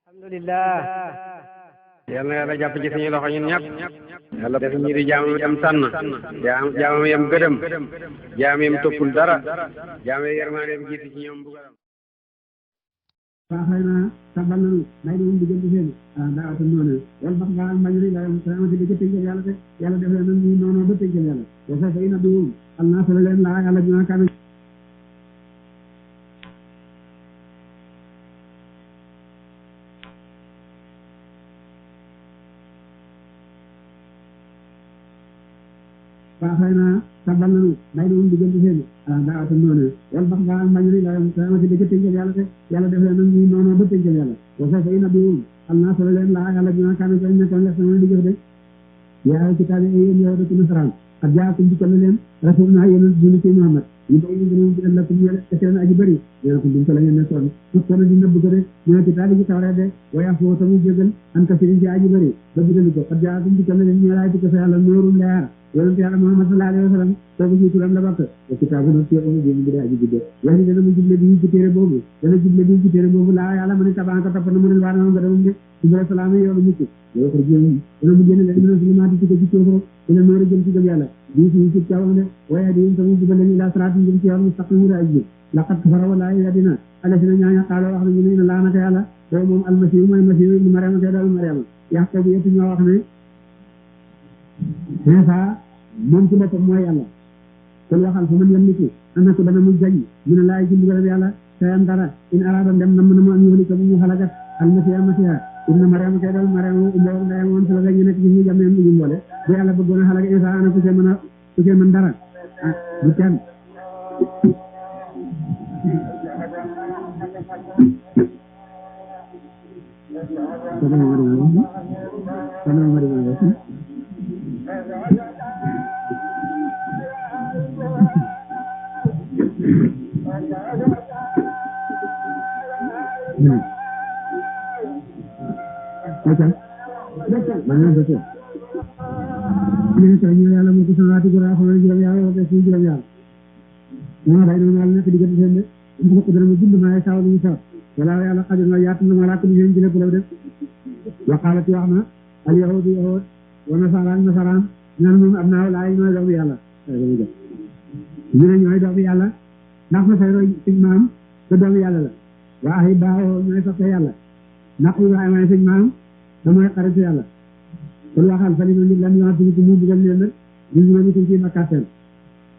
alhamdulillah yal na yàlla jàpp ci suñu loxo ñun ñëpp yàlla def ñi di jaamam yam tànn jaamam yam gëdëm jaam yam toppul dara jaam yam yërmaandeem jiitu ci ñoom bugaram faaxay naa sabal nanu may na moom diggante seen daawata noonu wal bax ngaa mbañ ri la saamati di ca tënkal yàlla te yàlla def leen nan ñu noonu ba tënkal yàlla wa sa fa ina duum al naa sala leen laa yàlla bi ma kaame faaxay naa sabal nanu may na moom diggante seen daawata noonu wal bax ngaa mbañ ri la saamati di ca tënkal yàlla te yàlla def leen nan ñu noonu ba tënkal yàlla wa sa fa ina duum al naa sala leen laa yàlla bi ma kaame ko nekkoon def sama di jëf de yaa kitaabe yéen yow dëkk nasaraan ak jaakum dikkal leen rasul naa yéen dina ci Muhammad ñu bay ñu gënoon ci ëllëg ñu seen aji bëri ñoo ko dikkal ngeen nekkoon su ko di nëbb ko de ñoo kitaabe ci tawre de waya foo tamu jégal an ka ci aji bëri ba digal ko ak jaakum dikkal leen ñu laay ci sa yàlla noorul leer yonent yàlla Muhammad sallallahu alayhi wa sallam kooku ci turam la bokk te kitaabu nag ci bi dee aji bidde yani dana mu juble bi ci téere boobu dana juble bi ci téere boobu laa yàlla ma ne tabaanka topp na mu ne waar na nga demum de subra salaam yoonu mucc yow ko jëm dana mu génn leen mën sulumaati ci ko ci coofro dina noori jëm ci gëm yàlla bii ci ci cawam de waaye di tamu jubal leen ila siraatin jëm ci yoon mustaqim wu aji laqad kafara wallahi yadina alasina ñaaña xaaloo wax nañu ne laa naka yàlla boobu moom almasihu mooy masihu ibnu mariama kay doomu mariama yax ko bi yëpp ñoo wax ne Isa moom ci boppam mooy yàlla kon waxal fa man yamliku ana ko dana mu jañ ñu ne laay ci ndigalam yàlla sayan dara in arada dem nam na mu am yulika bu ñu xalagat almasiha masiha ibnu mariama kay doomu mariama umboor ndeyam woon sala ñu nekk ci ñu jàmm ñu mboole bu yàlla bëggoon a xalag Isa ana ku ci mën dara du kenn ñu yàlla mu ko sanati ko rafa juróom yàlla wala ci juróom yàlla mo day do ngal nekk diggante seen de ko dana mu bind ma ay saw lu saw wala yàlla xajul na yaatu na malaaka ñu leen jële ko def waqalat wax na al yahudi yahud wa nasaraan ñaan moom am naa laay ñooy doomu yàlla ñu ne ñooy doomu yàlla ndax ma say roy suñ maam te doomu yàlla la waa ay baaw ñooy soppe yàlla ndax Ibrahima suñ maam da mooy xaritu yàlla kon waxal fa li ma nit lan yoo xam ne mu bugal leen nag ñu ñu ko ci makkaateel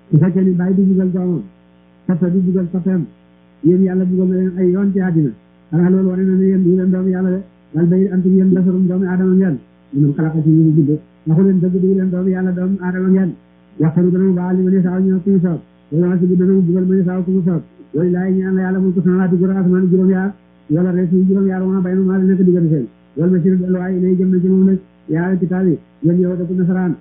su fekkee ni bàyyi di bugal doomam soppe di bugal soppeem yéen yàlla bugal na leen ay yoon ci àddina xanaa loolu wane na ne yéen du leen doomu yàlla de wal bay antum yéen basarum doomu aadama ngeen ñun xalaqa ci ñu bind waxu leen dëgg du leen doomu yàlla doomu aadama ngeen waxtaru dana mu baal li ma ne saaw ñoo ku mu soob wala si bi dana mu bugal ma ne saaw ku mu soob wala laay ñaan la yàlla mu ko sanalaati gor asmaan juróom-yaar wala rees yi juróom-yaar wama bay na maa la nekk diggante seen wala ma sir delluwaay lay jëm na ci moom nag yaa kitaab yi yéen yow dëkk nasaraan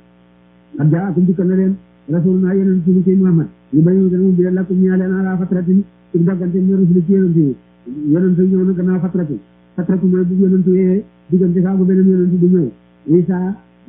ak jaakum dikkal na leen rasuluna yonent ci ci Muhammad ñu bayu dana mu bi lakum ñaa leen ala fatratin ci doggante ñu rusul ci yonent ñëw na gannaaw fatratu mooy bu yonent yee diggante saa bu beneen yonent di ñëw Isa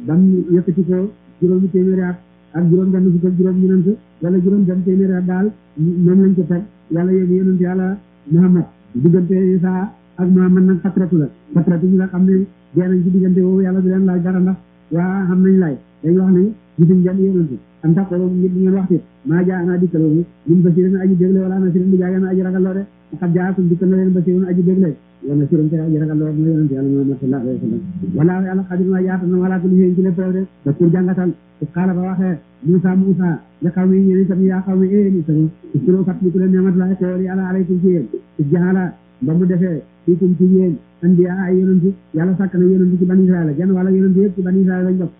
bam yëkkati ko juróomi téeméeri at ak juróom benn fukk ak juróom ñenant wala juróom benn téeméeri at daal moom lañ ko teg yàlla yéegi yonent yàlla Muhammad diggante Isa ak Muhammad nag fatratu la fatratu ñi nga xam ne dee nañ ci diggante boobu yàlla di leen laaj dara ndax waa xam nañ lay dañ wax ne gisuñ benn yonent am tax ko nit ngeen wax ci maa jaa ana dikkaloo ñun basirin aji dégle wala na sirin di jaaga na aji ragal loo de xat jaakum dikkal na leen basirin aji dégle wala sirin kay aji ragal loo mooy yonent yàlla Muhammad sallallahu alayhi wa sallam wala yàlla xadir na yaata na wala ko liggéey ci lépp de da pour jàngatal xaala ba waxee Musa ya xaw mi ñeen itam yaa xaw mi ni sama iskilo fàttaliku leen nemat la xewal yàlla alaykum ci yéen jaala ba mu defee fiikum ci yéen anbiya ay yonent yàlla sàkk na yonent ci bani Israël genn wala yonent yëpp ci bani Israël lañ bokk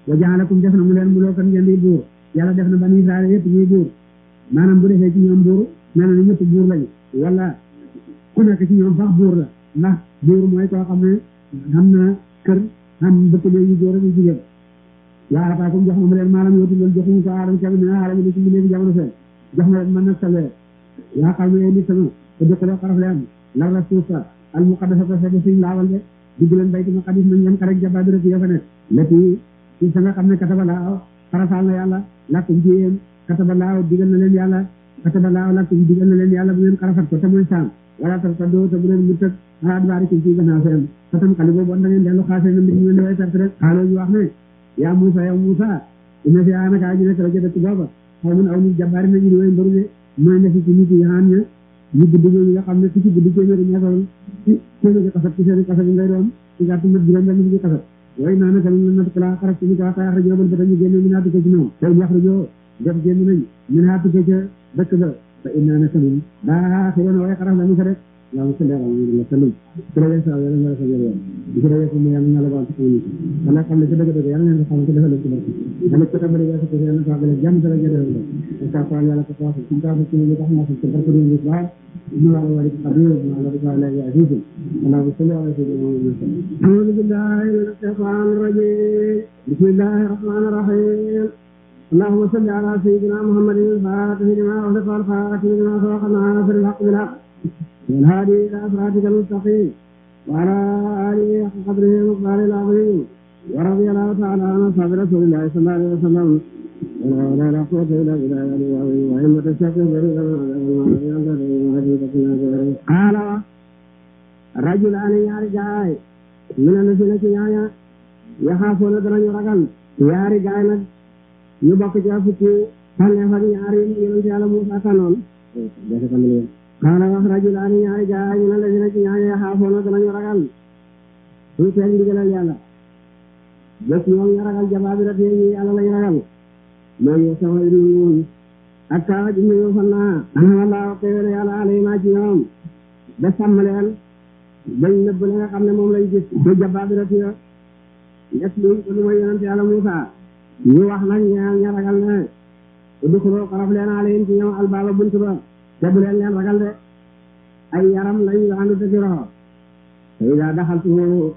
wa jaalakum def na mu leen muloo kan ngeen di buur yàlla def na bani Israël yëpp ñuy buur maanaam bu defee ci ñoom buur mel na ñëpp buur lañu wala ku nekk ci ñoom sax buur la ndax buur mooy koo xam ne xam na kër xam bëkk yu góor ak yu jigéen yaa ataakum jox na mu leen maalam yootu loolu joxuñu ko aadama kenn mi aadama li ci mbindeefi jamono seen jox na leen man nag salee yaa xam ne li sama te dëkkaloo xaraf leen lar la suuf sa al muqaddasata sa suñ laawal de dugg leen bayti maqadis nañ leen xarek jaba dërëk yo fa nekk lépp ci sa nga xam ne kataba laaw xarafaal na yàlla lakkum ci yéen kataba laaw digal na leen yàlla kataba laaw lakkum digal na leen yàlla bu ngeen xarafat ko te mooy saam wala ta doo te bu leen mu tëg adwaari ci gannaaw seen fatam xali boobu da ngeen dellu xaasee na mbir ñu way perte rek xaaloo ñu wax ne yaa Musa yow Musa ina fi anaka ñu nekk la jëdëkk booba xaw mun aw nit jàmbaari nañu di way mbaru ne mooy nekk ci nit yi xaan ña ñu guddi ñooñu nga xam ne ku ci guddi téeméeri ñeetoon ci téeméeri kasab ci seen kasab yi ngay doon ci gàttu mat juróom benn ci kasab way naa naka ñu nat kala xarab ci ñu ko xaar rajo ba dañu génne ñu naatu ko ci ñoom tay wax rajo def génn nañ ñu naatu ko ca dëkk ba fa inna naka ñu daa xëyoon way xaraf la ñu ko rek yaa ngi sallallahu alayhi wa sallam kala ya sa yalla nga sa yalla di ko rew mu yalla la ba ci ñu wala xam ne ci dëgg dëgg yalla ngeen ko xam ko defal ci barke dama ko tambali ya ko yalla fa gëna jàmm dara jëre la ko yalla ko wax ci ta ci ñu tax na ci barke ñu ba ñu wala wala ci xadir ñu wala ko la ya hidu Allah sallallahu alaihi wa sallam a'udhu billahi minash shaitanir rajim bismillahir rahmanir rahim اللهم صل على سيدنا محمد الفاتح لما أغلق والخاتم لما سبق ناصر الحق بالحق والهادي إلى صراطك المستقيم وعلى آله حق قدره ومقداره العظيم ورضي الله تعالى عن أصحاب رسول الله صلى الله عليه وسلم ولا قوة إلا بالله وإمة الشاكر قال رجلان يارجاي من الذين كنايا يخافون درن رجل يارجاي nag ñu bokk ci fukki tànneef ak ñaari yonent Yàlla Muusaa tànnoon xaala wax rajulaani ñaari gaay ñu ne la dina ci ñaari xaafoona danañu ragal suñ seen ndigalal Yàlla bés ñoom ñu ragal jabaabira te ñi Yàlla lañu ragal mooy sama ibnu ak Kaawa ibnu Yohanna ana Allaahu xéewal Yàlla alayhimaa ci ñoom ba sàmm leen bañ nëbb la nga xam ne moom lañ gis te jabaabira te ñett luñ ko lu mooy yonent Yàlla Muusaa ñu wax nag ña ragal ne udxuluu xaraf leen alayhim ci ñoom albaaba bunt ba te bu leen leen ragal de ay yaram lañ yu àndu te ci roxo te idaa daxaltumuuhu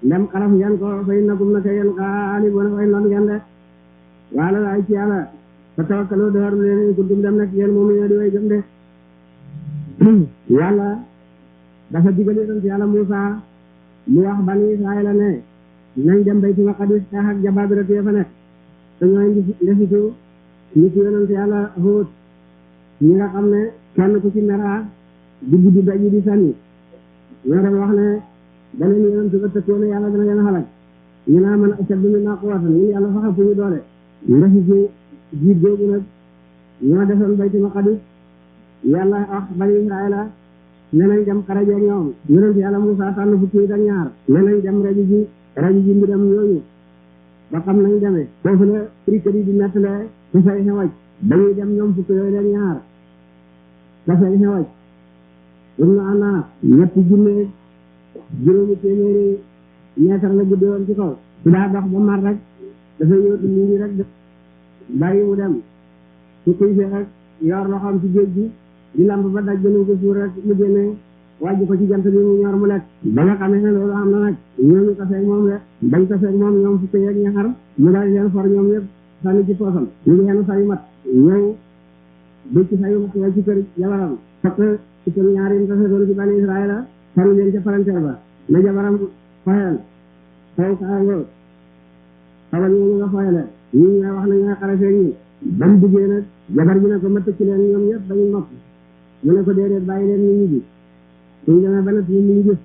ndem xaraf ngeen ko fa innakum naka yéen xaalibuuna way noon ngeen de waala laay ci Yàlla fa tawakkalu dëgëru leen in kuntum dem nekk yéen moom ñoo di way gëm de Yàlla dafa digal yonent Yàlla Muusaa mu wax bani Israayila ne nañ dem Baytul Maqdis xeex ak jabaabira fa nekk te ñooy ndesitu ñi ci yonent Yàlla Huud ñi nga xam ne kenn ku ci mera di guddi daji di sànni ñoo doon wax ne beneen yonent ba tëkkoon Yàlla dana leen xalak ñu naa man ashaddu minnaa quwwatan ñun Yàlla sax fu ñu doole ndesitu jiit googu nag ñoo defoon Baytul Maqdis Yàlla wax bani Israayila ne nañ dem xare ak ñoom yonent Yàlla Muusaa tànn fukki ak ñaar ne nañ dem rajo ji mbiram yooyu ba xam nañ demee foofu la prikër yi di nettale ci say xewaj dañuy dem ñoom fukk yooyu leen ñaar ca say xewaj ibnu Anaas ñetti junne juróomi téeméeri meetar la guddi woon ci kaw su daa dox ba mar rek dafay yóotu nit ñi rek bàyyi mu dem su xiifee rek yor loxoom ci géej gi di lamb ba daj gënu ko suur rek mu génne wàjj ko ci jant bi mu ñor mu lekk ba nga xamee ne loolu am na nag ñooñu taseeg moom de bañ taseeg moom ñoom fukki yeeg ñaar mu daal leen for ñoom yëpp sànni ci poosam ñu ngi xenu sayu mat ñëw bëcc sayu mat wa ci kër jabaram fekk ci kër ñaari yi tase doon ci bani Israayila sànni leen ca palanteer ba na jabaram foyal faw kaango xawal ñooñu nga foyale ñi ñooy wax na ñooy xare feeg ñi ba mu duggee nag jabar ji ne ko ma tëcc leen ñoom ñëpp bañu nopp mu ne ko déedéet bàyyi leen ñu ñibbi suñ demee ba nag ñun ñu gis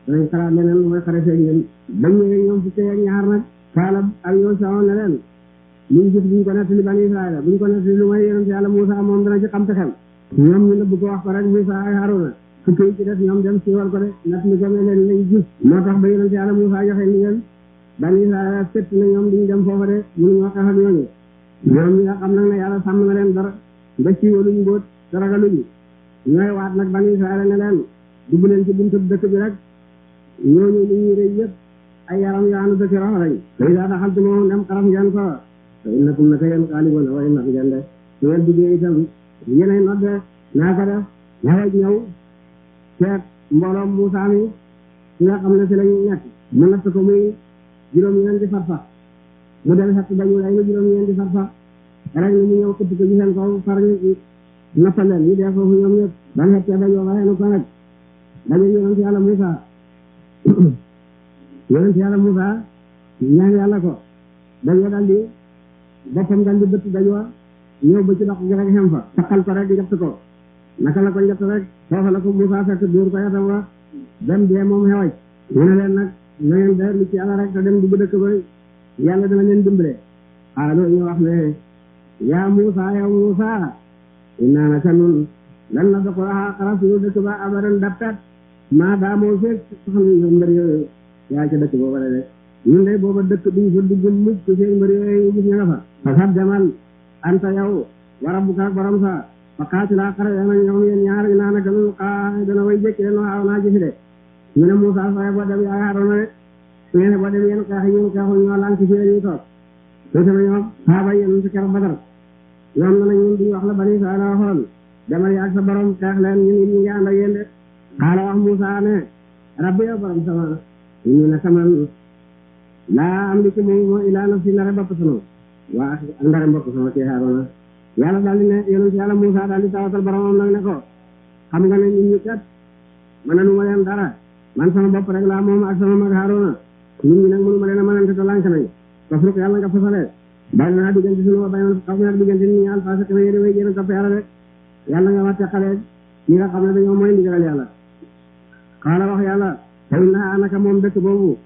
danañ xalaat leneen lu mooy xare feeg ñun bañ ñëwee ñoom fukki ak ñaar nag Kaala ak yow sawoon ne leen luñ gis buñ ko nettali bani Israayila buñ ko nettali lu mooy yonent Yàlla Muusaa moom dana ci xam te xel ñoom ñu nëbb ko wax ko rek Muusaa ak Haaruna fukki yi ci def ñoom dem siiwal ko de nettali ko ne leen lañ gis moo tax ba yonent Yàlla Muusaa joxe ndigal bani Israayila sett na ñoom duñ dem foofa de mënuñoo xeex ak ñooñu ñoom ñi nga xam nag ne Yàlla sàmm na leen dara ba siiwaluñ mbóot te ragaluñ ñooy waat nag bani Israayila ne leen dugg leen ci buntu dëkk bi rek ñooñu li ñuy rëy yëpp ay yaram yu ànd dëkk rox lañ day daa daxaltu moom dem xaraf ngeen ko te innakum naka yéen xaalibuuna way nag ngeen de su ngeen duggee itam yéenay nodde naa ko def ñawaj ñëw seet mbooloom Muusaa mi ci nga xam ne si lañu nekk mu natt ko muy juróom-ñeenti farsax mu dem xett dañu lay nga juróom-ñeenti farsax rek ni mu ñëw këpp ko ci seen kaw far ñu nappal leen ñu dee foofu ñoom ñëpp ban xettee dañoo waxee nu ko nag dañu yonent Yàlla Muusaa yonent Yàlla Muusaa ñaan Yàlla ko dañoo dal di boppam dal di bëtt dañoo ñëw ba ci dox gi rek xem fa taxal ko rek njett ko naka la ko njett rek foofa la ko Muusaa fekk dóor ko yatam wa dem dee moom xewaj ñu ne leen nag na ngeen dellu ci yàlla rek te dem dugg dëkk ba yàlla dana leen dimbale xaaloo ñu wax ne yaa Muusa yow Muusa innaa naka nun lan na doko xaraf yu dëkk ba abadan dappet maa daa moo fekk sax ñu mbër yooyu yaa ca dëkk ba wala de ñun de booba dëkk duñ fa dugg mukk seen mbër yooyu gis ña nga fa fasab demal anta yow wa rabbuka ak borom sa fa qaatilaa xare yana ñoom yéen ñaar ñu naa naka nun xaa dana way jëkki leen waaw naa jëfi de ñu ne Muusa faye boo dem yaa Haaruna de su ngeen boo dem yéen xeex ñun xeexu ñoo lànk ci ñu toog su sama ñoom xaaba yéen ci keroog Badar ñoom na ñun duñu wax la bani Israayil waxoon demal yaag sa borom xeex leen ñun ñu ngi ànd ak yéen de xaala wax Muusa ne rabbi yow borom sama ñu ne saman laa am li ci moo ilaa nafsi ndare bopp sama waa ndare bopp sama ci Haaruna yàlla daal di ne yonent yàlla Muusa daal di tawatal boromam nag ne ko xam nga ne nit ñi kat mën nañu ma leen dara man sama bopp rek laa moom ak sama mag Haaruna nit ñi nag mënu ma leen a mënante te lànk nañ kofruk yàlla nga fasale bàyyi naa diggante sunu wa bàyyi xaw ma nag diggante nit ñi alfasaq na yéen way génn topp yàlla rek yàlla nga wax teqale ñi nga xam ne dañoo mooy ndigalal yàlla xaala wax yàlla fa innahaa naka moom dëkk boobu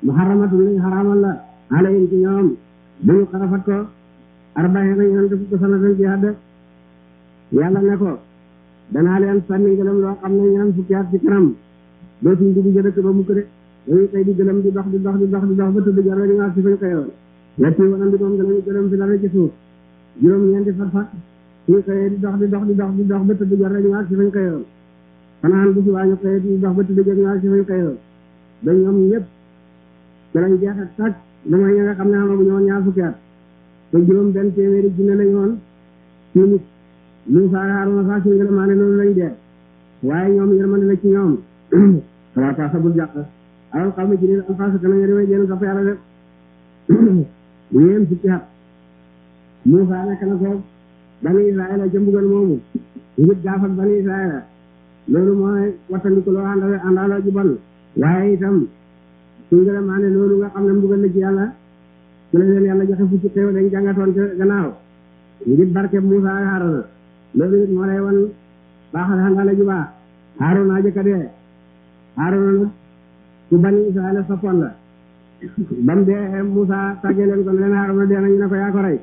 muharramatun lañ xaraamal la alayhim ci ñoom bu ñu xarafat ko arba'iina ñeent fukki sanatan ci hadde yàlla ne ko danaa leen sànni gëlëm loo xam ne ñeent fukki at ci kanam dootuñ dugg ca dëkk ba mukk de dañuy koy di gëlëm di dox di dox di dox di dox ba tëdd jar ñu nga ci fañ koy yoon wetti wanam bi moom gëlëm fi dara ci suuf juróom-ñeenti farfat ñu koy di dox di dox di dox di dox ba tëdd jar ñu nga ci fañ koy yoon fanaan bu subaa ñu koy di dox ba tëdd jar ñu nga ci fañ koy yoon ba ñoom ñëpp ci lañ jeex ak tàkk lu mooy ñi nga xam ne amagu ñoon ñaar fukki at te juróom benn téeméeri junne lañu woon ci nit Muusaa ak Haaruna sax ci ngërëmaane loolu lañ dee waaye ñoom yërmande la ci ñoom wala taasa bul jàq alal xaw mi ci nit alfasaq na nga demee génn topp yàlla def ñeen fukki at Muusaa nekk na ko bani Israayila ca mbugal moomu ngir gaaf ak bani Israayila loolu mooy wattandiku loo àndaloo ji bon waaye itam su ngërëmaane loolu nga xam ne mbugal la ci yàlla ci la leen yàlla joxe fukki xew dañ jàngatoon ca gannaaw ngir barke Muusaa ak Haaruna loolu it moo lay wan baaxal àndala ju baax Haaruna jëkka dee Haaruna nag ku bani Israayila soppoon la bam dee Muusaa tàggee leen ko ne leen Haaruna dee na ñu ne ko yaa ko rey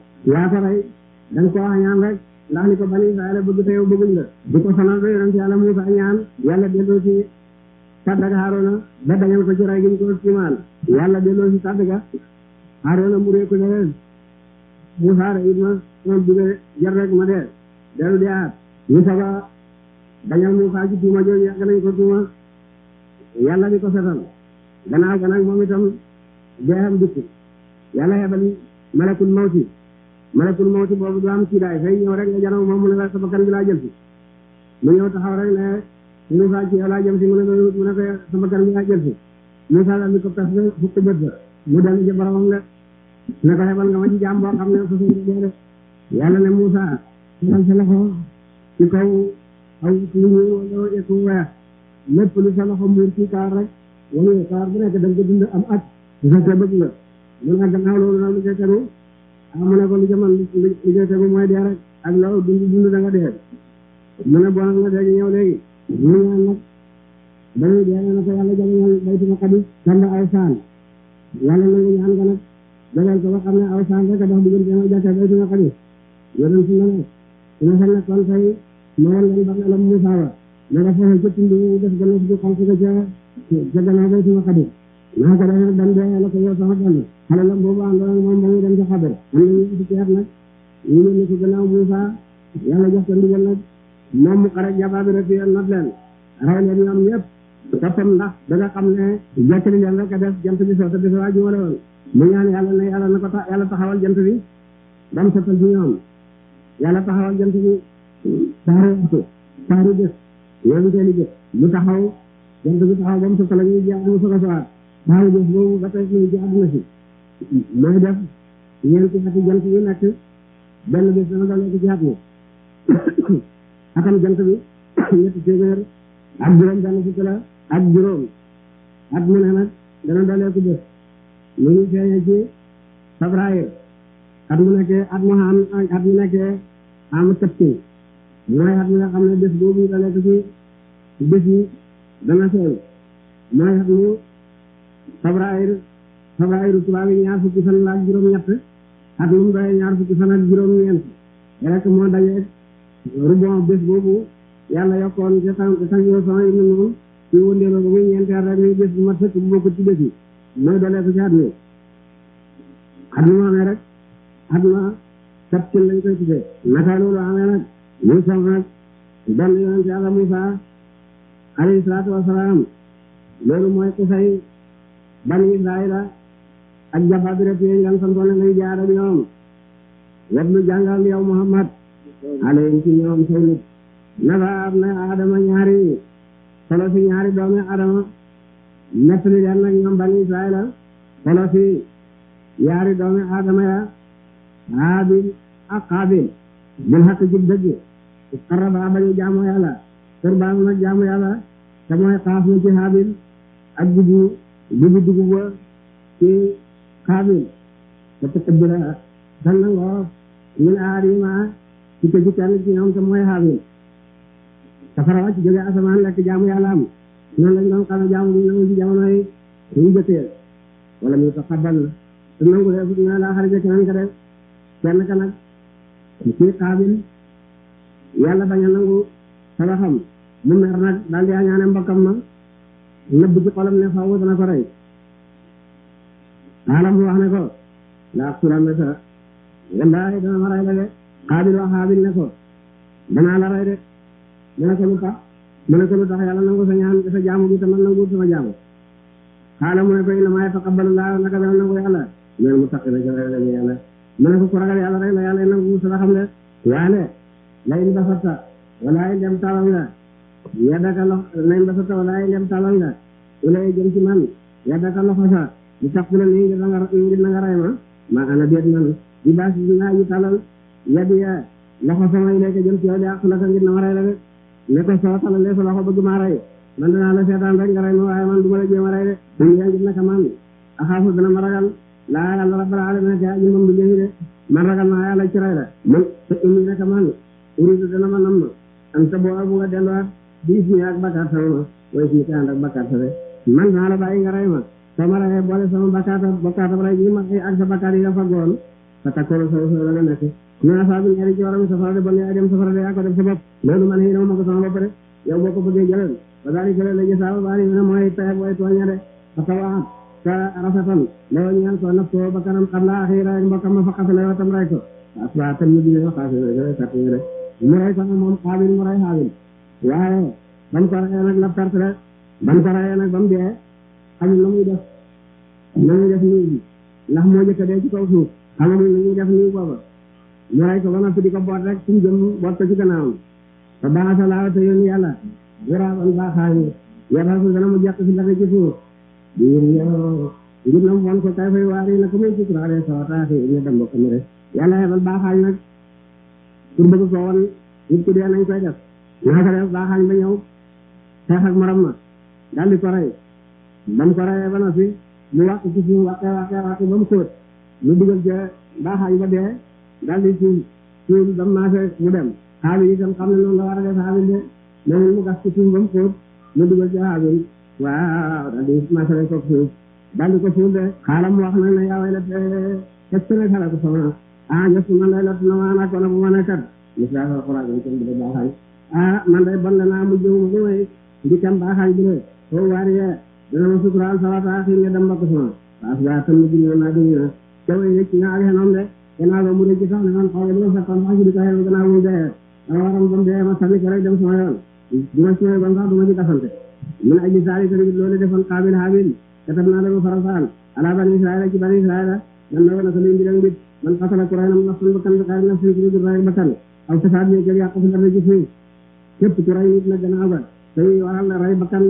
dañ ko wax ñaan rek ndax ni ko bani Israayila bëgg te yow bëgguñ la di ko sonal ba yonent yàlla Muusaa ñaan yàlla delloo ci tàdd ak Haaruna ba dañal ko ci rey gi ñu ko tiimaal yàlla delloo ci tàdd ga Haaruna mu réeku ne leen Muusaa de it ma bëgg jar rek ma dee dellu di aat ñu soga dañal Muusaa ci tuuma jooju yàgg nañ ko tuuma yàlla di ko setal gannaaw ga nag moom itam deexam dikk yàlla yebal malakul mawti boobu du am kiidaay fay ñëw rek nga janow moom mu ne la sa bakkan bi laa jël si mu ñëw taxaw rek ne Muusaa ci yow laa jëm si mu ne ko sa bakkan bi laa jël si Muusaa daal di ko pes ba fukki bët ba mu dellu ci boromam de ne ko xebal nga ma ci jaam boo xam ne fa suñu dee de yàlla ne Muusaa xebal sa loxo ci kaw aw lu ñuy wala eku weex lépp lu sa loxo muur ci kaar rek wala kaar bu nekk da nga ko dund am at su fekkee bëgg nga mun a gannaaw loolu nag lu cay tegu mu ne ko lu jaman lu cay tegu mooy dee rek ak loolu dund da nga dee mu ne bon nga dee ñëw léegi ñu ñaan nag dañuy dee na ko yàlla jagal Baytul Maqdis sàmm aw saan yàlla nangu ñaan nga nag jagal ko ba xam ne aw saan rek a dox diggante ak jàkka Baytul Maqdis yonent na ne su ma xam ne kon tey ma wan leen ba alam Muusaa ba na nga fexe ca tund def gannaaw si xonk ga ca gannaaw Baytul Maqdis naa ko defee dan dee la ko yow sama dand xale la boobu àndoon ak moom ba muy dem ca Xabar am na ñu fukki at nag ñu yónni ko gannaaw Muusaa yàlla jox ko ndigal nag moom mu xare jabaa bi rek not leen rey leen ñoom ñëpp toppam ndax da nga xam ne jottali leen rek a def jant bi soo te bis waa jumale woon mu ñaan yàlla ne yàlla na ko yàlla taxawal jant bi bam sottal ci ñoom yàlla taxawal jant bi saari bés yoonu teeli bés mu taxaw jant bi taxaw ba mu sottal ak ñuy jeex mu soog a sowaat saari bés boobu ba tey ñu ci àdduna si mooy def ñeenti ati jant yu nekk benn bés dana doon nekk ci at mi atam jant bi ñetti téeméer ak juróom benn fukk la ak juróom at mu ne nag dana dooleeku bés mu ngi feeñee ci février at mu nekkee am tëptin mooy at mi nga xam ne bés boobu dooleeku ci bés yi dana feeñ mooy xam ni fabrayru tubaab yi ñaar fukki fan la ak juróom-ñett ak lu mu doyee ñaar fukki fan ak juróom-ñeent rek moo daje rubon bés boobu yàlla yokkoon ca tàngoo son yi noonu ci wëndeeloo ba muy ñeenteel rek muy bés bu mat sëkk bu bokkut ci bés yi mooy dolee ko ci at mi amee rek at ma septil lañ koy tuddee naka loolu amee nag muy sax nag benn yonent yàlla Musaa alayhi salaatu wasalaam loolu mooy xisay bani Israayila ak jabaabira yi nga santoon ngay jaar ak ñoom watlu jàngal yow Muhammad alayhim ci ñoom say nit naka am na Adama ñaari solo si ñaari doomi Adama nettali leen nag ñoom bani Israayila solo si yaari doomi Adama ya Haabil ak Qaabil bil haqq ci dëgg qarraba bañu jaamu yàlla qurbaan nag jaamu yàlla te mooy xaas na ci Haabil ak dugub ba ci Qaabil te taqabbala dal na ngoo min aadima ci ko ci kenn ci ñoom te mooy Haabil safara wàcc jóge asamaan lekk jaamu yàlla am noonu lañ doon xame jaamu bi nangu ci jamono yi ñu jëkkee wala mu taqabbal te nangu def na laa xarija keneen ka def kenn ka nag ci Qaabil yàlla bañ a nangu sadaxam mu mer nag daal di añaane mbokkam ma nëbb ci xolam ne faaw dana ko rey xaalam mu wax ne ko laa sulam sa wallahi dana ma rey la de Qaabil wax Haabil ne ko danaa la rey de mu ne ko lu tax yàlla nangu sa ñaan sa jaamu bi te man nangu sama jaamu xaalam mu ne ko innamaa yataqabbalu llaahu naka dana nangu yàlla minal muttaqiina yàlla mu ne ko ku ragal yàlla rek la yàlla nangu sadaxam de waane layin basata walaay dem talal nga yaddaka loxo layin basata walaay dem talal nga ulay jëm ci man yaddaka loxo sa di taqtula nii ngir na nga rey ma ana déet man di baas naa ji talal yaddi ya loxo sama yi lekk jëm ci yow di àq la ka ngir na ma rey la de ne ko soo talalee sa loxo bëgg maa rey man danaa la seetaan rek nga rey ma waaye man du ma la jéem a rey de duñ yaa ngir naka man axaafu dana ma ragal laa yàlla rabbal alamin ca aji moom du jëfi de man ragal naa yàlla ci rey la man te umi naka man uridu dana ma nam am sa boo bu nga delluwaat di ismi ak bakkaar sama ma way ismi ka ànd ak bakkaar sa de man naa la bàyyi nga rey ma soo ma reyee boole sama bakkaata rey gi ma ak sa bakkaar yi nga faggoon sa takkoon sa la nga nekk naa saa bi ñaari ci waram safara de bon yaa dem safara de yaa ko def sa bopp loolu man xëy na ma ko sama bopp de yow boo ko bëggee jëlal ba daal di jëlal la jësaaw baari ne mooy pexe booy tooña de fa tawaat ka rafetal loo ñaan ko naf ko ba kanam xam laa xëy rek mbokkam ma fa xasale wa tam rey ko asba tam ñu dina xaasi kat rek mu rey ko moom Qaabil mu rey Haabil waaye bam ko reyee nag la perte rek bam ko reyee nag ba mu dee xamul na muy def nii bi ndax moo jëkk dee ci kaw suuf xamul na ñuy def nii booba mu rey ko ba noppi di ko boot rek fu mu jëm boot ko ci gannaawam te baasa laa te yónni yàlla guraaban baaxaañi yebal ko dana mu jekk si dara ci suuf ngir na mu won ko kay fay waar yi na ko muy suturaale sawataati ñu dem bokk mi rek yàlla yebal baaxaañ nag pour bëgg ko won nit ki dee nañ koy def naa ko def baaxaañ ba ñëw xeex ak morom ma daal di ko rey ba mu ko reyee ba noppi mu wàq ci suuf wàqee ba mu xóot mu dugal ca baaxaañ ba dee daal di suuf ba mu maase mu dem Haabil itam xam ne noonu la war a def Haabil de léegi mu gas ci suuf ba mu xóot mu dugal ca Haabil waaw daal di maase rek ko suuf daal di ko suuf de xaalam wax na ne yaa way la te xala ko sama jëf man day lot na maanaam kon bu ma nekkat misaal alxuraan yi kenn du la baaxaay man day bon la naa mujj mu may di kam baaxaay bi de foo waariyee dana ma suturaal salata xii nga dem mbokk sama parce que tam mu dina naa dégg na cawee yëg nga ak xenoom de gannaaw ba mu rëcc sax ne man xaw ma dina fekkoon sax di ko xew gannaaw mu dee dama waram ba mu dee ma sànni ko rek dem sama yoon du ma sumee bon sax du ma ci kasante mun aji saali tamit loolu defoon Qaabil Haabil katab naa dama farasaan ala bani Israila ci bani Israila man na wana ko li mbiram bit man xasala ku rey na nafsan bakkan bi xayri nafsin ku dul rey bakkan aw fasaad ne jël yàq fi dara ci suuf képp ku rey nit na gannaaw ba tey waral la rey bakkan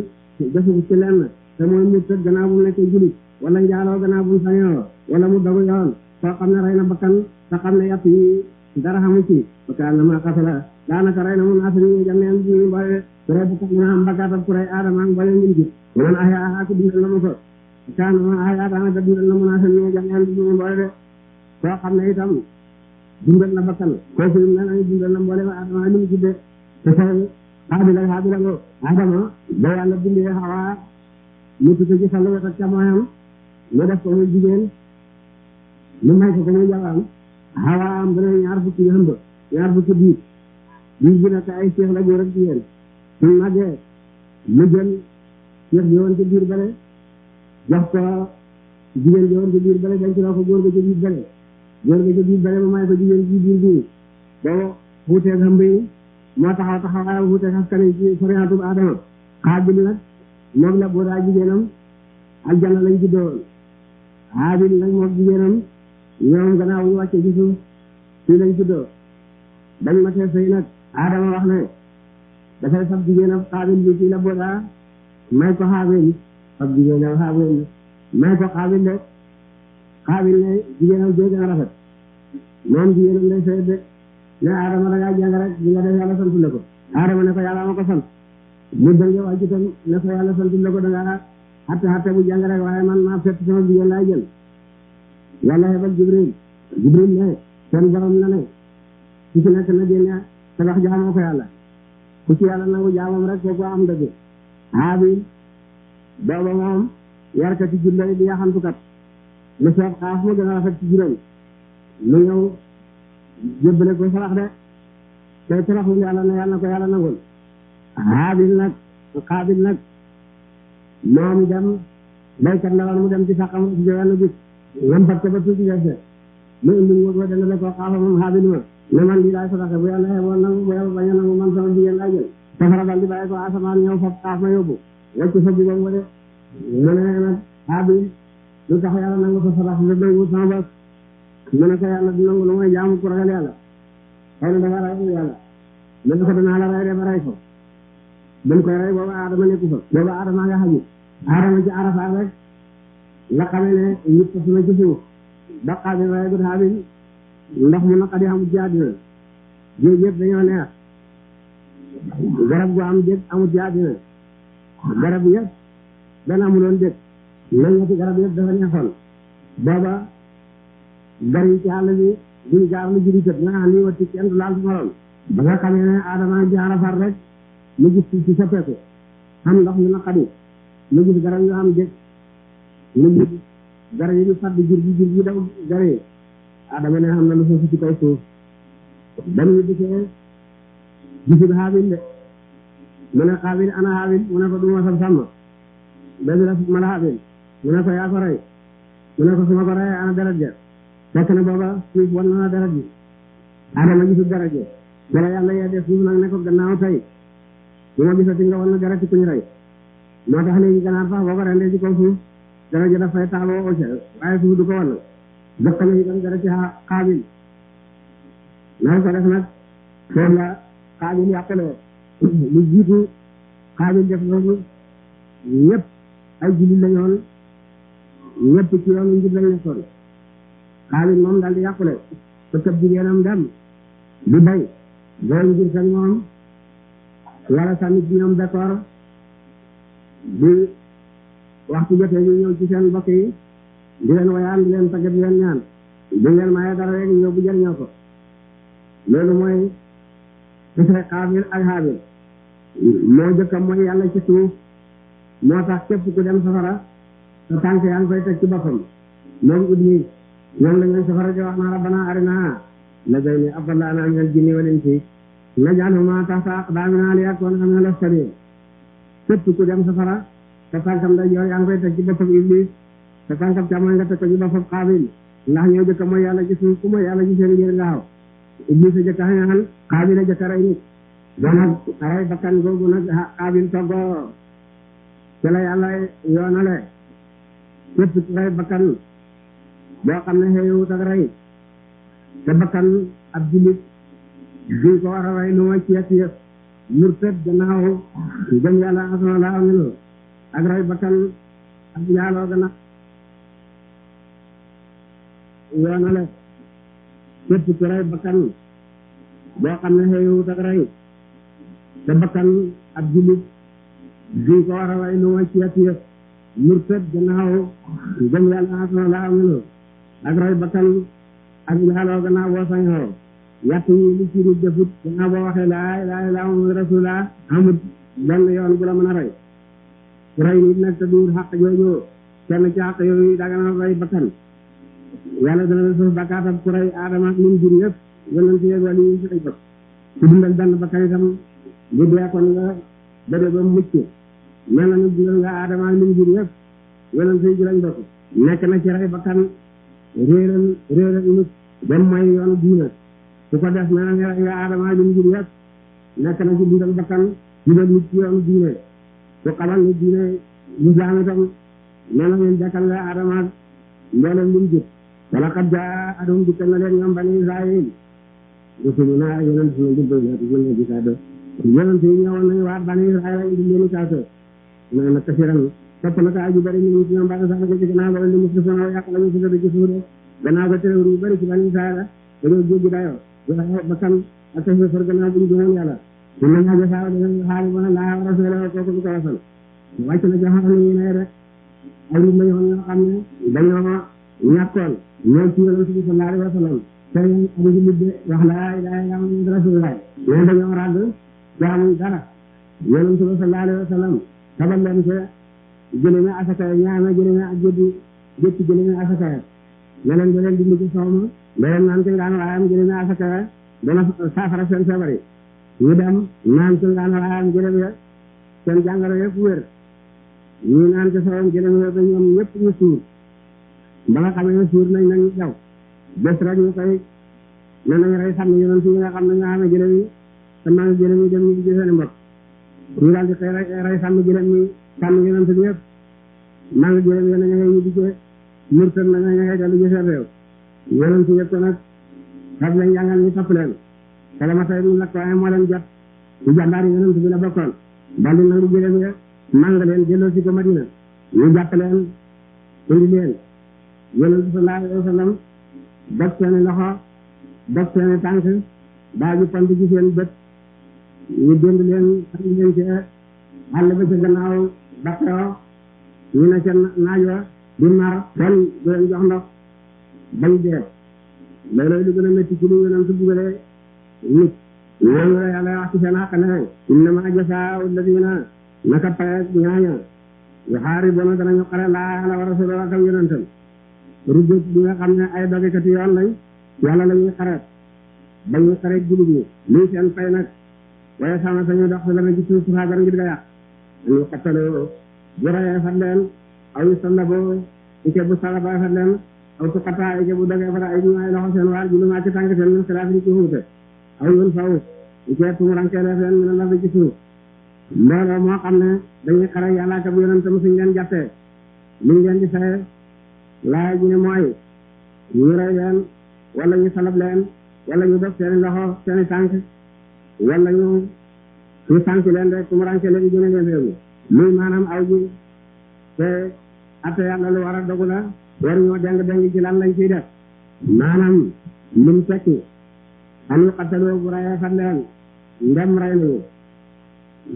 defu ci lenn te mooy mu tëdd gannaaw bu nekkee julit wala njaaloo gannaaw bu sañoo wala mu dogu yoon koo xam ne rey na bakkan te xam ne yàpp yi dara xamu ci bakkan na ma xasala daanaka rey na mu naasa ñu jameen ñu boole ku rey bakkan na am bakkaatam ku rey aadama ak boole ngin gis man ahyaa ko dundal na mu ko bakkan ma ahyaa daanaka dundal na mu naasa ñu jameen ñu boole de koo xam ne itam dundal na bakkan kooku ne nañu dundal na mboolem aadama li mu tuddee te say Haabil ak Adama ba yàlla bindee Hawa mu tudd ci sàll wet ak càmmoñam mu def ko muy jigéen mu may ko muy jabaram Hawa am dana ñaar fukki hëmb ñaar fukki biir bi nag ay seex la góor ak jigéen su màggee mu jël seex bi woon ci biir bale jox ko jigéen bi woon ci biir bale denc loo ko góor ga ci biir bale góor ga ci biir bale mu may ko jigéen ci biir bii boo wuuteeg hëmb yi moo taxawaayam wuuteeg askan yi ci sariyaatu Adama Xaabil nag moom la boo daa jigéenam aljanna lañ juddoo Haabil nag moom jigéenam ñoom gannaaw ñu wàcce ci suuf fii lañ juddoo dañ ma tee sëy nag Adama wax ne dafay fab jigéenam Xaabil bi fii la boo daa may ko Haabil fab jigéenam Haabil may ko Xaabil de Xaabil ne jigéenam jee gën a rafet moom jigéenam lay sëy de ne Adama da ngaa jàng rek li nga def yàlla santu la ko Adama ne ko yàlla ma ko sant mu dënge wàcc itam ne ko yàlla santu la ko da ngaa xatte bu jàng rek waaye man maa fett sama jigéen laay jël yàlla hebal Jibril ne seen borom la ne ku ci nekk na génne tabax jaamoo ko yàlla ku ci yàlla nangu jaamam rek kooku am dëgg Haabil booba moom yarkati jullay di yaxantukat lu seet xaaf ma gën a rafet ci juróom lu ñëw jébbale ko sarax de tey saraxul yàlla ne yàlla na ko yàlla nangul Xaabil nag moom dem baykat la woon mu dem ci sàqam ci wenn bis lampat ko ba tuuti gerte mu indi mu ko dana ko xaafa moom Haabil ma ne man lii laay saraxe bu yàlla xeeboon nangu bu yàlla bañ a nangu man sama jigéen laa jël safara dal di bàyyi ko asamaan ñëw fab xaaf ma yóbbu wacc sa jigéen wa de mu ne nag Haabil lu tax yàlla nangu sa sarax la doy sama bos mu ne ko yàlla du nangu lu mooy jaamu ku ragal yàlla xëy na dafa rey yàlla mu ne ko danaa la rey de ba rey ko buñ koy rey booba Adama nekku fa booba Adama nga xaju Adama ci Arafaat rek la xamee ne nit ko suna ci suuf ba Xaabil rey gut Haabil ndox mu naqadi amut ci àddina géej yëpp dañoo neex garab gu am dég amut ci àddina garab yëpp benn amuloon dég meññeeti garab yëpp dafa neexoon booba gar yi ci àll bi duñ gaar lu juri kët nga xam ni watti kenn du laal morom ba nga xamee ne Adama ci Arafat rek mu gis ci soppeeku xam ndox mu naqadi mu gis garab yu am dég mu gis garab yi ñu fàdd jur gi daw garee Adama ne xam na lu foofu ci kaw suuf dem ñu dikkee gisul Haabil de mu ne Xaabil ana Haabil mu ne ko du ma sab sàmm benn la ma la Haabil mu ne ko yaa ko rey mu ne ko su ma ko reyee ana deret ja fekk na booba suuf wan na deret ji Adama gisul deret ji wala yàlla yee def suuf nag ne ko gannaaw tey bu ma gisati nga wan na deret ci ku ñu rey moo tax léegi ganaar sax boo ko rendee ci kaw suuf deret ji dafay taxawoo occa waaye suuf du ko wan jox ko na itam deret ci Xaabil naa ko def nag foofu la Xaabil yàquloo lu jiitu Xaabil def loolu ñëpp ay jullit la ñoon ñëpp ci yoonu njub lañ nekkoon Xaabil moom daal di yàqule te tëb jigéenam dem di bay doon ngir seen moom wala sànni ci ñoom d'accord di waxtu jotee ñu ñëw ci seen mbokk yi di leen wayaan di leen taggat di leen ñaan di leen maye dara rek ñëw bu jëriñoo ko loolu mooy xisre Xaabil ak Haabil moo jëkka mooy yàlla ci suuf moo tax képp ku dem safara sa tànk yaa ngi koy teg ci boppam moom Iblis ñoom la ñuy safara di wax naa rabbana arinaa lazayni adallana minal jinni wal insi naj'alhumaa tahta aqdaaminaa liyakuuna minal asfaliin képp ku dem safara sa tànkam day yor yaa ngi koy teg ci boppam Iblis sa tànkam càmmoñ nga teg ko ci boppam Xaabil ndax ñoo jëkka mooy yàlla ci suuf ku mooy yàlla ci seen ngir nga xaw Iblis a jëkka xañaan Xaabil a jëkka rey nit doona rey bakkan googu nag Xaabil toggoo ci la yàlla yoonale képp ku rey bakkan boo xam ne xëyewut ak rey te bakkan ab jullit duñ ko war a rey lu mooy ci yëf murtad gannaaw gëm yàlla asma laa aminu ak rey bakkan ak njaaloo gannaaw yoonale képp ku rey bakkan boo xam ne xëyewut ak rey te bakkan ab jullit duñ ko war a rey lu mooy ci yëf murtad gannaaw gëm yàlla asma laa aminu ak rey bakkan ak njaaloo gannaaw boo sañoo yàtt yi li ci nit defut gannaaw boo waxee laa ilaaha illallaah Muhammadu rasuulullaah amut benn yoon bu la mën a rey rey nit nag te duur xaq jooju kenn ci xaq yooyu dagana rey bakkan yàlla dana la suuf bakkaatab ku rey aadama ak lim jur yëpp yonent yeeg wàllu yi ci ay bët ku dundal benn bakkan itam bu dee kon nga bëde ba mucc mel na ni jural nga aadama ak lim jur yëpp yonent yi julañ bokk nekk na ci rey bakkan réeral nit ba mooy yoonu diina su ko def mel na ni rey nga aadama ak lim jur yëpp nekk na ci dundal bakkan jubal nit ci yoonu diine su xamal ni diine lislaam itam mel na ni dekkal nga aadama ak mboolem lim jur wala xat jaa adum dikkal na leen ñoom bani Israayil rusulunaa yonent suñu jubal na te jël bi saa do yonent yi ñëwoon nañu waat bani Israayil indi leen kaase na na kasiran topp na ko aju bëri ñu ci ñoom baax sax ko ci gannaaw ba li muslifoon wa yàq lañu tudde ci suuf de gannaaw ba terewul yu bëri ci bani Israayil dañoo jéggi dayoo bakkan ak kafir gannaaw bu ñu gëmoon yàlla su na ñaajo saaw dañu xaali bona laa rasulahu kooku du ko wasal wàcc na joxoon ñu ne rek ay nit la ñoo xam ne dañoo ñàkkoon ñoo ci yonent bi sallallahu alayhi wa sallam tey am ngi lidde wax laa ilaaha illa Muhammadu rasulullah mais dañoo ràgg jaamuñ dara yonent bi sallallahu alayhi wa sallam tabal leen ca jëleme asaka ñaama jëleme ak jëtti jëleme asaka ne leen da leen dindi ci sooma da leen naan ci ngaan waayam jëleme asaka dana saafara seen feebar yi ñu dem naan ci ngaan waayam jëleme seen jàngoro yëpp wér ñu naan ci soowam jëleme ba ñoom ñëpp ñu suur ba nga xamee ne suur nañ ñu jaw bés rek ñu koy ne nañ rey sàmm yonent yi nga xam ne nga xam ne jëlem yi te maa ngi jëlem yi dem ñu di seen mbokk ñu daal di koy rey sàmm jëlem yi sàmm yonent bi yëpp maa ngi jëlem yi nañu ngay ñu di ci murtan na nga ngay dellu ci seen réew yonent yëpp ko nag xab lañ jàngal ñu topp leen kalama tey mu lakk waaye moo leen jot ci jàmbaar yonent bi la bokkoon daal di nangu jëlem yi màng leen jëloo si ko Madina ñu jàpp leen indi leen yonent sallallahu alayhi wa sallam dog seeni loxo dog seeni tànk daa ji pont ci seen bët ñu dénd leen sànni leen ci àll ba ca gannaaw Bakro ñu ne ca naaj wa di mar kenn du leen jox ndox bañ dee loolu lu gën a métti ci lu yonent bugalee nit ñooñu la yàlla wax ci seen xaq ne innama jasaa'u alladina naka payeg ñaaña yuhaaribuuna danañu xare Laaha wa rasuulahu ak yonentam rujjut bi nga xam ne ay dogekati yoon lañ yàlla la ñuy xareet ba ñuy xareet jullit ñi lii seen fay nag waaye sama sañu dox la ci suuf saagar ngir ga yàq ñu xattaloo bu rayee fat leen aw yu sallaboo ike bu salaba fat leen aw su xataa ike bu dogee fata ay ñu ay loxo seen waar julumaa ci tànk seen min xilaaf ci xuute aw yoon faw ike tumurankeleef leen mi ne la ci suuf mbooloo moo xam ne dañuy xare yàlla ak bu yonentam suñ leen jàppee liñ leen di faye laay ji ne mooy ñu rey leen wala ñu salab leen wala ñu dog seeni loxo seeni tànk wala ñu sànk leen rek tumuranke leen génne leen réew mi muy maanaam aw ji te atte yàlla lu war a dogu la war ñoo deng ci lan lañ ciy def maanaam lim tekki anu xattaloo bu rayee fat leen ndem rey nañu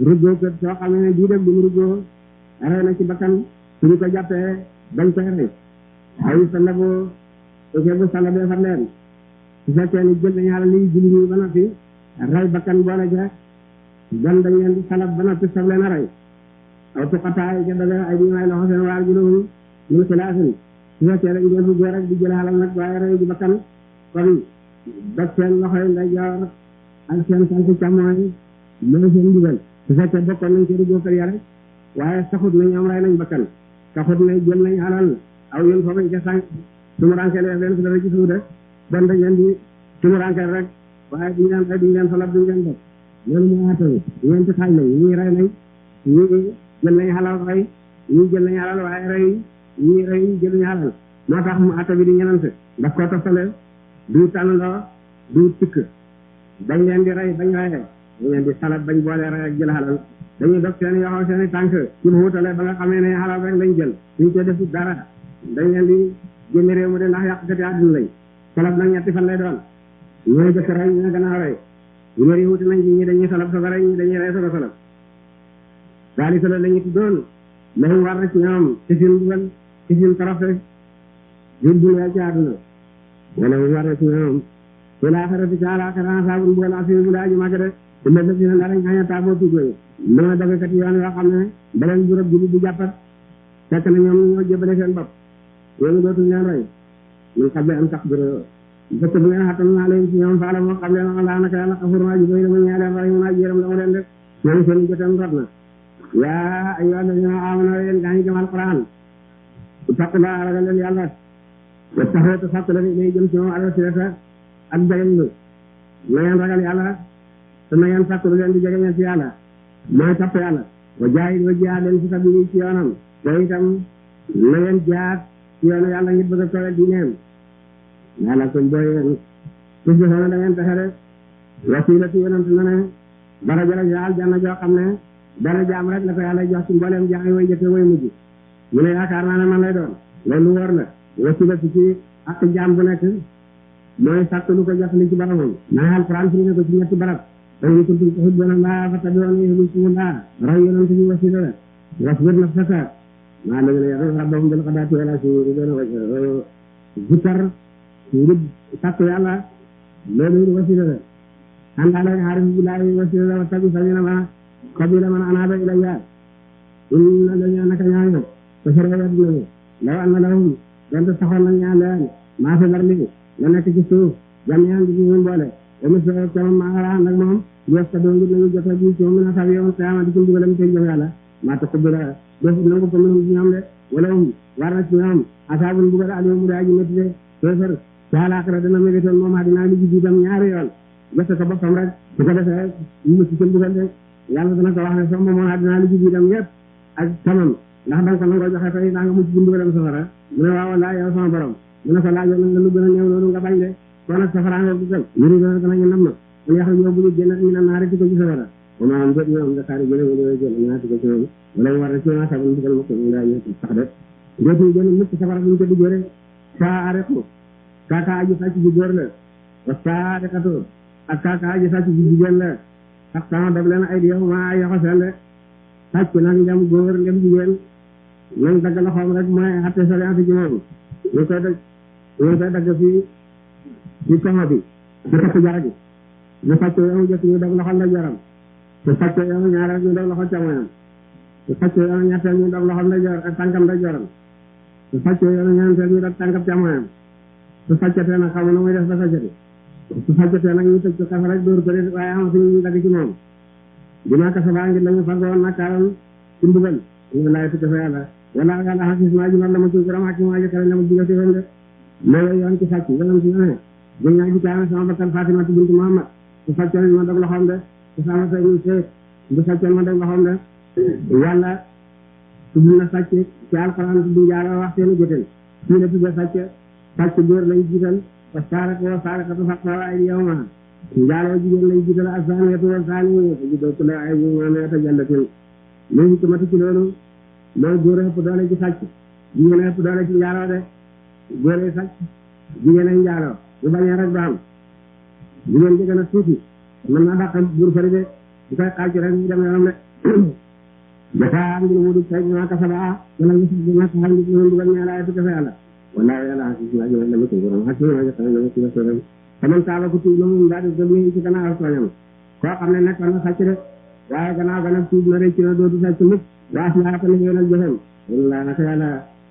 ruggoo kët soo xamee ne bii def du mu ruggoo rey na ci bakkan suñu ko jàppee dañ koy rey ay sallaboo eke bu sallabee fat leen su fekkee ni jël nañu alal liy julli ñi ba noppi rey bakkan boole ja gan dañ leen di salab ba noppi saf leen a rey aw tuqataay ca doge ay ñu ay loxo seen waar juróom mun xilaafin su fekkee dañ doon ruggoo rek di jël alal nag waaye rey ji bakkan kon dog seen loxo yi ndeyjoor ak seen tànk càmmooñ loolu seen ndigal su fekkee bokkoon nañ ci ruggoo kër ya rek waaye saxut na ñoom rey nañ bakkan saxut na jël nañ alal aw yoon foofu ñu ca sànq tumuranke leen leen su dara ci suuf de bon dañ leen di tumuranke rek waaye duñu leen rey duñu leen salab duñu leen def loolu moo àtte ñeenti xaaj lañ ñii rey nañ ñii jël nañ xalal rey ñii jël nañ xalal waaye rey ñii rey jëluñu xalal moo tax mu àtte bi di ñenante daf koo toftale du tànnloo du tikk dañ leen di rey bañ reyee dañ leen di salab bañ boolee rey ak jël xalal dañuy dog seen yoxoo seen i tànk ci wuutale ba nga xamee ne xalal rek lañ jël suñ ko def dara dañ leen di génne réew mu de ndax yàqkati àdduna lañ salab nag ñetti fan lay doon ñooy jëkk rey ñu gannaaw rey ñoori wuti nañ ci ñi dañuy salab soga rey ñi dañuy rey soga salab daali solo la ñu tuddoon lañ war na ci ñoom ci seen dugal ci seen torofe jur dunya ci àdduna wala mu war na ci ñoom ci laaxirati ci àllaaxira saabun mbugal asiim bu daaji màgg de illa lazina dara ñaaña taaboo tuggooyu dama dagkat yoon yoo xam ne baleen bu rëbb bi jàppat fekk na ñoom ñoo jébale seen bopp ñooñu dootuñ leen rey mun xam ne am sax biro dëkk bu ngeen xattan naa leen ci ñoom faala moo xam leen laa naka yàlla xafur naa ji bay dama ñaa leen rey naa jéeram la mu leen def ñoom seen joteen rot na yaa ayyuhaa allaziina aamanuu yéen gaa ñi gëm alquran ittaqullaaha ragal leen yàlla wa taxoo te sàkk leen ilay jëm ci moom alwasilata ak jegeñlu na ngeen ragal yàlla te na ngeen sàkk lu leen di jegeñal ci yàlla mooy topp yàlla wa jaahid wa jihaad leen fi sabiili ci yoonam te itam na ngeen jihaad ci yoonu yàlla ngir bëgg a towel diineem yàlla kon booy yéen tusbihuuna da ngeen texe de wasiilatu yonent na ne daraja la ca aljanna joo xam ne dara jaam rek la ko yàlla jox ci mbooleem jaam yi way jëkke way mujj mu ne yaakaar naa ne man lay doon loolu wóor la wasilatu ci ak jaam bu nekk mooy sàkk lu ko jox li ci boromam naa alquran fi ne ko ci ñetti barab in kuntum tuhibbuuna llaaha fattabi'uunii yuhbibkumullaah roy yonent bi wasila la wasbir nafsaka ma'a llaziina yad'uuna rabbahum bil ghadaati wal ashiyyi yuriiduuna wajhahu zikkar ngir sàkk yàlla loolu wasila la àndaale aarif billaahi wasila la wattabi' sabiila man anaaba ilayya inna llaziina naka ñaaño kafaru wedd nañu law anna lahum donte saxoon nañ ñaan leen maa fi lardi la nekk ci suuf jamii'an di ñu boole wa mislahu kama maa nag moom yastadoo ngir nañu jota bi ci moom min asaabi yawmal qiyaamati ci mbugalam tey jëm yàlla maa taqabbala defut nangu ko minhum ci ñoom de wala hum war na ci ñoom asaabul mbugal aliim mu de aji métti de kéefër ci àllaaxira dana méritoon moom àddina li ji dem ñaari yoon jote ko boppam rek su ko defee mu mucc ci mbugal de yàlla dana ko wax ne soo moomoon àddina li ji dem yëpp ak tamam ndax danga ko nangoo joxe tey daa nga mucc ci mbugalam safara mu ne waaw wallaahi yow sama borom mu ne ko laajoon nga lu gën a néew loolu nga bañ de kon nag safara nga dugal yuri doona danañu nam na kon yaxal ñoo bu ñu génn mi na naari ci ko ci safara wa maa am jot ñoom dakaari jële wala jël ñaati ko ci moom wala mu war na ci ma sabal dugal ma ko mu daa ñëw sax de dootuñu génn mukk safara bu ñu ko duggee rek saa areku kaaka aji sàcc ji góor la wa saa arekatu ak kaaka aji sàcc ji jigéen la sax sama dog leen ay di yow maa ay yoxo seen de sàcc nag ngam góor ngam jigéen nañ dagg loxoom rek mooy xatte soriante ci moom ñu koy dagg fii ci kono bi ci takk jara gi ñu sàcc yow jëkk ñu dog loxo ndeyjooram su sàcc yow ñaareel ñu dog loxo càmmoñam su sàcc yow ñetteel ñu dog loxo ndeyjoor ak tànkam ndeyjooram su sàcc yow ñeenteel ñu dog tànkam càmmoñam su sàccatee nag xamu na muy def ba sàccati su sàccatee nag ñu tëj ko kafa rek dóor ko de waaye amatuñu ñu dagg ci moom dinaa kasabaa ngir lañu fagoon nakaaram ci mbugal ñu laay tukka fa yàlla wala yàlla xasis maa ji mar la ma ci gërëm ak maa ji kare la ma jiga téefam de loolu yoon ci sàcc yoon ci ne gën naa ji kaame sama bakkan Fatima bintu Muhammad su sàccoon ma dog loxoom de su sama say ñu seet bu sàccoon ma dog loxoom de yàlla tudd na sàcc ci alquran tudd njaalo wax seeni jotel fii la tudda sàcc góor lañ jiital wa saaraq wa saaraqatu faqta'u aydiyahuma njaaloo jigéen lañ jiital as-saaniyatu wa saani fajlidu kulla waahidin mi'ata jaldatin léegi ci matu ci loolu mooy góor a ëpp doole ci sàcc jigéen a ëpp doole ci njaaloo de góor a sàcc jigéen a njaaloo bu bañee rek du am jigéen ji gën a tuuti mën naa dàq buur fari de bu koy xaaj rek ñu dem yoonam de dafa am ngir mu dugg tey ñu naan kasabaa wala ñu si ñàkk xam ne ñu dugal ñaar ay tukka fa yàlla wallaahi yàlla xasis naa jëlee dama ci borom xasis naa jëlee dama ci borom xaman taaba ku tuub na mu daal di gëm yi ci gannaaw tooñam koo xam ne nekkoon na sàcc de waaye gannaaw ga nag tuub na rëcc na dootu sàcc mukk waas laa ko ne yoonal jëfam laa naka yàlla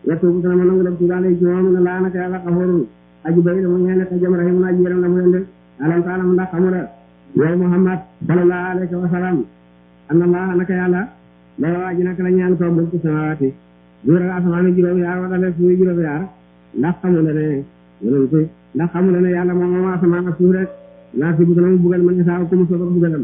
yettu dana ma nangu def tuub daal ci moom ne laa naka yàlla xafoorun aji bay la mu ñeene ka jëm rahim aji yéram la mu leen de alam taalam ndax xamu la yow Muhammad sallallahu alayhi wa sallam anna laa naka yàlla la waaji naka la ñaan ko mulku samawaati juróom asamaani juróom yaar wa dale suuf juróom yaar ndax xamu la ne yonent ndax xamu la ne yàlla moom moom asamaan ak suuf rek laa si bugg na mu bugal man saa ko mu soob ak bugalam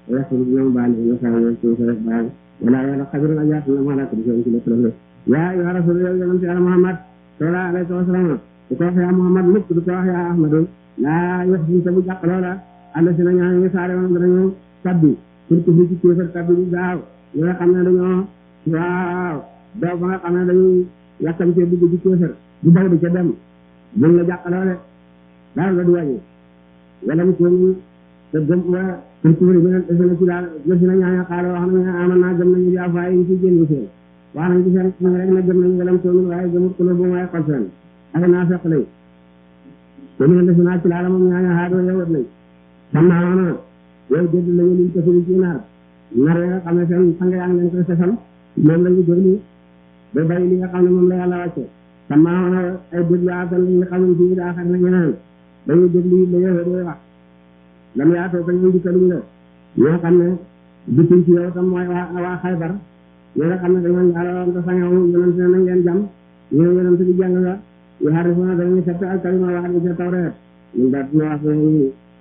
yaxru dina mu baal ñu saa ñu suuf rek baal wala yàlla xabirun ajaat na ma la ko ci ci lépp yaa yaa rasul yow yonent yàlla Muhammad sallallahu alayhi wa sallam du ko wax yaa Muhammad mukk du ko wax yaa Ahmadu laa yox si sa bu jàq loola àlla si na ñaan ñu saare woon danañu tabbi surtout fii ci kéefar tabbi bu gaaw ñi nga xam ne dañoo waaw daw ba nga xam ne dañuy yàkkamtee dugg ci kéefar bu daw di ca dem buñ la jàq loole daal la du wàññi wala mu koon te gëm wa surtout beneen na ci daal jëf na ñaan xaalo wax nañu aman naa gëm nañu bi afaay yi ci génn seen wax nañ ci seen rek na gëm nañu walam toonul waaye gëmut ko bu may xol seen ak naa fekk lay te ñu def naa ci laala moom ñaan xaadoo yowat lay xam naa woona yow dégg lañu liñ tafiri ci naar nar yi nga xam ne seen sang yaa ngi leen koy sesal moom la ñu déglu ba bàyyi li nga xam ne moom la yàlla wàcce sama ay déglu akan li nga xam ne bii daa xam ne ñeneen dañuy déglu la yow day wax lam yaatoo ko ñu dikkaluñ la ñoo xam ne dikkuñ ci yow tam mooy waa Xaybar ñi nga xam ne dañoo njaaloo te sangewu yonent ne nañ leen jam ñu ne yonent bi jàng nga yu harifuna dañuy sepp al kalima wax ni ca tawreet ñun daal dina wax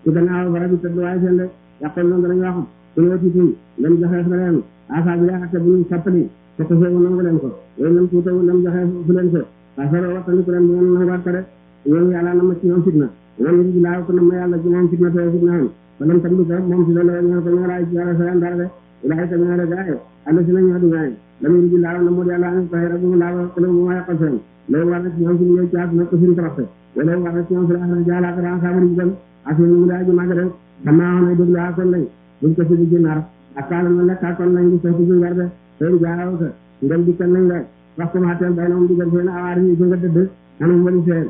ci gannaaw bara bi tëdd waaye seen de yàqoon noonu danañ wax suñu watitum lam joxeef na leen asa bi yaa xatte bu ñu sappali te ko soobu nangu leen ko yooyu lam tuutawu lam joxeef fu leen ko asaro wattandiku leen bu ngeen nanguwaat ko de yéen yàlla na ma ci ñoom fitna wala di laaw ko na ma yàlla ci moom fitna too fitna am balam tam bi ko moom si loolu ñoo ko ñoo laay ci yàlla sa dara de ilaay tamit ñoo gaaye alla si na ñoo du gaaye lam di laaw na mu yàlla am taxira bu mu laaw ko mu ma yàqal seen loolu war na ci ñoom si ñëw ci àdduna ko suñu toroxte wala war na ci ñoom si la jaala ko ran xamul jëm ak ñu daa ji màgg de xam naa ne déglu kon lañ buñ ko si di ginaar ak kaala na lekk kon lañ di sotti ci garde tey jaaw ko ngam di kan lañ la wax ko ma teel bay na mu digal seen awaar yi nga dëdd anam wali seen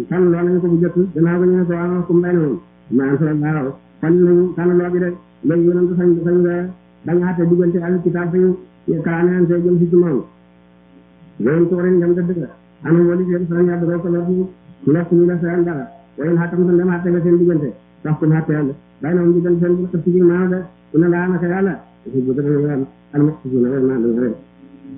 kan loo nañ ko bu jëkk gannaaw ba ñu ne ko wax ko mbay na moom maan sa baaw kan lañ kan loo gi de léegi yonent sañ nga dañ xatte diggante al kitaab fi kaaneen te jëm si ci moom loolu ko warin ngam dëdd ka anam wali seen sañ ya do ko lekk ñu la seen dara waaye xatam tan dem xatte nga seen diggante wax ko ma teel bay na mu digal seen bu ko ci maa de ku ne laa naka yàlla ci bu dara yàlla al maqsuduna wa ma do rek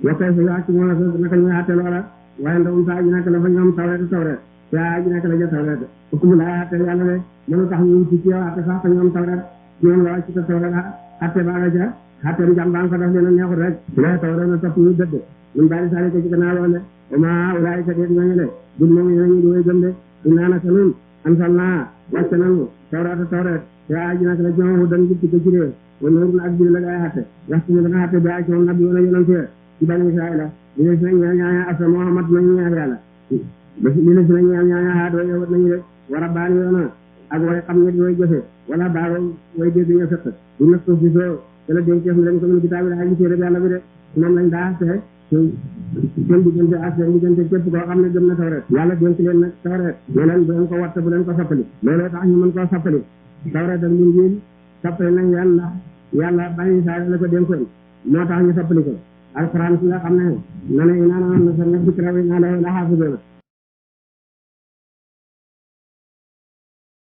yokkay fi ak mo naka ñu xatte loola waaye ndawum saa ji nekk la fa ñoom tawreet yaa ji nekk la ja tawreet hukum laa xatte yàlla de mënu tax ñu ci yow xatte sax fa ñoom tawreet ñoom la ci tawreet xatte baa nga ja xatte njàmbaan ko def leen neexut rek la tawreet na topp ñu dëdd ñun bari saali ko ci gannaaw loole oma ulaay ka deet ñooñu le dul moom ñu di way gëm de inaa naka nun ansal naa wàcce nanu tawreet yaa ji nekk la ci moom dan jub ci ko ci réew wala wër na ak juri la gaay xatte waxtu mu dana xatte bi ci moom nabi yoona yonante ci bani Israila li la si na ñaan asa Muhammad nañu ñaan yàlla li la si na ñaan haadoo yow nañu de war a baani yoona ak way xam ñet way jëfe wala baago way dégg ñu fekk du nak ko ci soo te la dénkeef leen ko min kitaabi la ci téere yàlla bi de moom lañ daa xatte seen diggante ak seen diggante képp koo xam ne gëm na tawreet yàlla dénk leen nag tawreet ne leen bu leen ko watte bu leen ko soppali looloo tax ñu mën koo soppali tawreet ak Injiil soppali nañ leen ndax yàlla bani Israayil la ko dénkoon moo tax ñu soppali ko alquran ki nga xam ne na ne inaa na sa na dikra wa inaa lahu la xaafizuuna